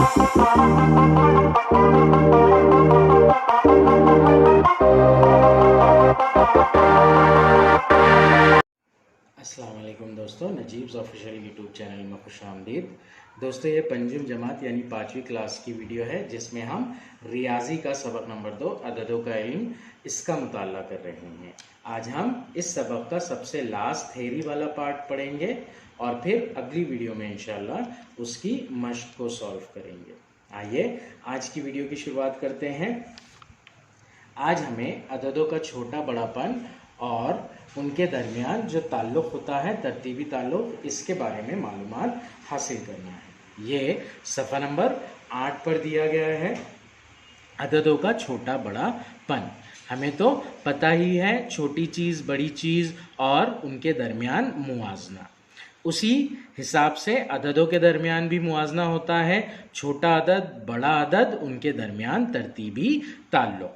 अस्सलाम वालेकुम दोस्तों, नजीब्स ऑफिशियल यूट्यूब चैनल में खुश आमदीद। दोस्तों, ये पंजुम जमात यानी 5वीं क्लास की वीडियो है जिसमें हम रियाजी का सबक नंबर 2 अददों का इल्म इसका मुताला कर रहे हैं। आज हम इस सबक का सबसे लास्ट थेरी वाला पार्ट पढ़ेंगे और फिर अगली वीडियो में इंशाल्लाह उसकी मश्क को सॉल्व करेंगे। आइए आज की वीडियो की शुरुआत करते हैं। आज हमें अददों का छोटा बड़ापन और उनके दरमियान जो ताल्लुक़ होता है, तरतीबी ताल्लुक़, इसके बारे में मालूमात हासिल करना है। ये सफ़ा नंबर 8 पर दिया गया है। अददों का छोटा बड़ापन हमें तो पता ही है, छोटी चीज़, बड़ी चीज़ और उनके दरमियान मुआजना। उसी हिसाब से अददों के दरमियान भी मुआजना होता है। छोटा अदद, बड़ा अदद, उनके दरमियान तरतीबी ताल्लुक़।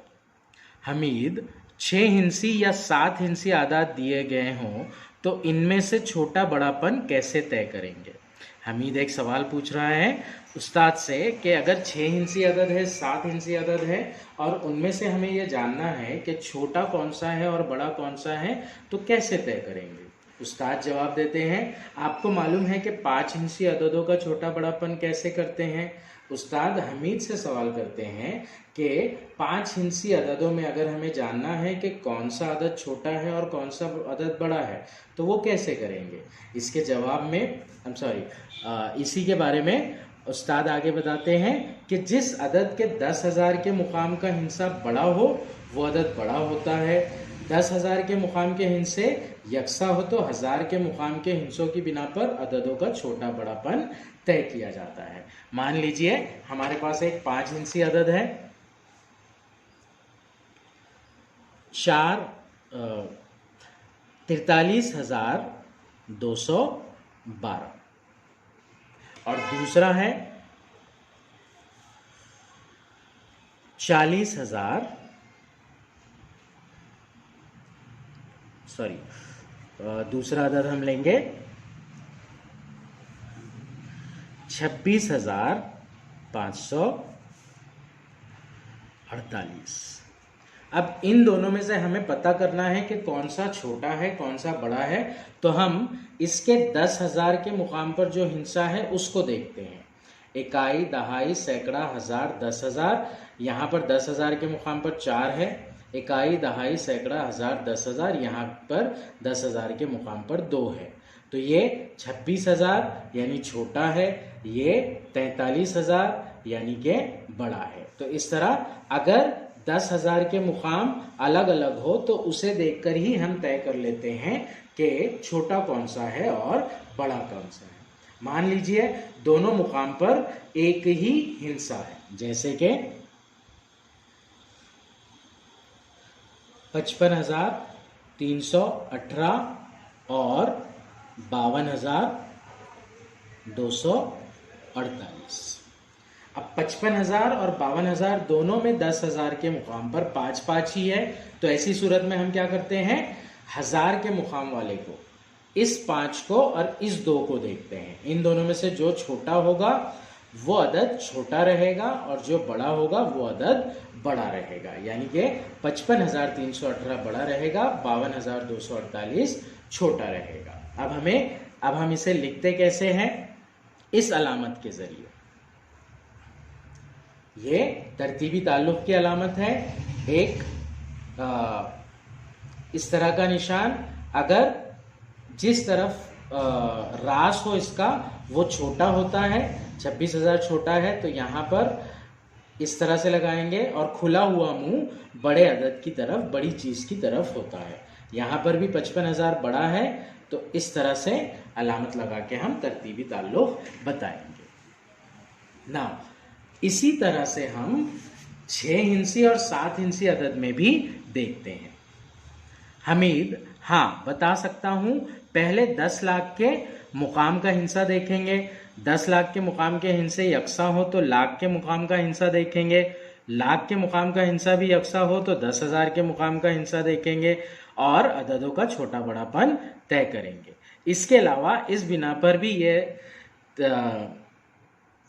हमीद 6 हिंसी या 7 हिंसी आदाद दिए गए हों तो इनमें से छोटा बड़ापन कैसे तय करेंगे। हमीद एक सवाल पूछ रहा है उस्ताद से कि अगर 6 हिंसी अदद है, 7 हिंसी अदद है और उनमें से हमें यह जानना है कि छोटा कौन सा है और बड़ा कौन सा है, तो कैसे तय करेंगे। उस्ताद जवाब देते हैं, आपको मालूम है कि 5 हिंसी अददों का छोटा बड़ापन कैसे करते हैं। उस्ताद हमीद से सवाल करते हैं कि 5 हिंसी अददों में अगर हमें जानना है कि कौन सा अदद छोटा है और कौन सा अदद बड़ा है तो वो कैसे करेंगे। इसके जवाब में इसी के बारे में उस्ताद आगे बताते हैं कि जिस अदद के 10,000 के मुकाम का हिस्सा बड़ा हो वो अदद बड़ा होता है। 10,000 के मुकाम के हिस्से यकसा हो तो 1000 के मुकाम के हिस्सों की बिना पर अददों का छोटा बड़ापन तय किया जाता है। मान लीजिए हमारे पास एक 5 हिंसी अदद है, 43,212 और दूसरा है 40,000 दूसरा अदद हम लेंगे 26,548। अब इन दोनों में से हमें पता करना है कि कौन सा छोटा है कौन सा बड़ा है, तो हम इसके 10,000 के मुकाम पर जो हिस्सा है उसको देखते हैं। इकाई, दहाई, सैकड़ा, हजार, 10,000। यहाँ पर 10,000 के मुकाम पर 4 है। इकाई, दहाई, सैकड़ा, हजार, 10,000, यहाँ पर 10,000 के मुकाम पर 2 है। तो ये 26,000 यानी छोटा है, ये 43,000 यानी कि बड़ा है। तो इस तरह अगर 10,000 के मुकाम अलग अलग हो तो उसे देखकर ही हम तय कर लेते हैं कि छोटा कौन सा है और बड़ा कौन सा है। मान लीजिए दोनों मुकाम पर एक ही हिस्सा है, जैसे कि 55,318 और 52,248। अब 55,000 और 52,000 दोनों में 10,000 के मुकाम पर 5-5 ही है, तो ऐसी सूरत में हम क्या करते हैं, 1000 के मुकाम वाले को, इस 5 को और इस 2 को देखते हैं। इन दोनों में से जो छोटा होगा वो अदद छोटा रहेगा और जो बड़ा होगा वो अदद बड़ा रहेगा, यानी कि 55,318 बड़ा रहेगा, 52,248 छोटा रहेगा। अब हम इसे लिखते कैसे हैं, इस अलामत के जरिए। ये तरतीबी ताल्लुक़ की अलामत है। एक इस तरह का निशान, अगर जिस तरफ रास हो इसका वो छोटा होता है, 26,000 छोटा है तो यहाँ पर इस तरह से लगाएंगे और खुला हुआ मुंह बड़े अदद की तरफ, बड़ी चीज़ की तरफ होता है। यहाँ पर भी 55,000 बड़ा है तो इस तरह से अलामत लगा के हम तरतीबी ताल्लुक़ बताएंगे ना। इसी तरह से हम 6 हिंसी और 7 हिंसी अदद में भी देखते हैं। हमीद, हाँ बता सकता हूँ, पहले 10 लाख के मुकाम का हिस्सा देखेंगे। 10 लाख के मुकाम के हिस्से यकसा हो तो लाख के मुकाम का हिस्सा देखेंगे। लाख के मुकाम का हिस्सा भी यकसा हो तो 10,000 के मुकाम का हिस्सा देखेंगे और अददों का छोटा बड़ापन तय करेंगे। इसके अलावा इस बिना पर भी ये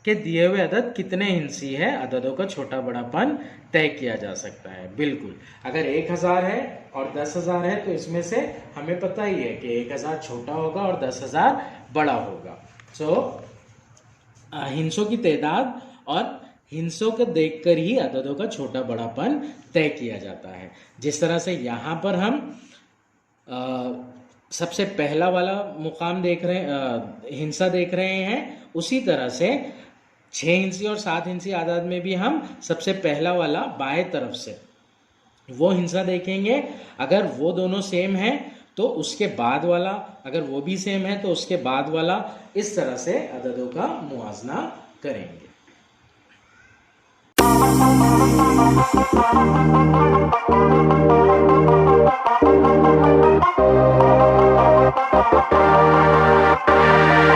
कि दिए हुए अदद कितने हिंसी है, अददों का छोटा बड़ापन तय किया जा सकता है। बिल्कुल, अगर 1000 है और 10,000 है तो इसमें से हमें पता ही है कि 1000 छोटा होगा और 10,000 बड़ा होगा। सो हिंसों की तादाद और हिंसों को देखकर ही अददों का छोटा बड़ापन तय किया जाता है। जिस तरह से यहाँ पर हम सबसे पहला वाला मुकाम देख रहे हैं, हिंसा देख रहे हैं, उसी तरह से 6 हिंसी और 7 हिंसी आदाद में भी हम सबसे पहला वाला बाएं तरफ से वो हिंसा देखेंगे। अगर वो दोनों सेम है तो उसके बाद वाला, अगर वो भी सेम है तो उसके बाद वाला, इस तरह से अददों का मुआजना करेंगे।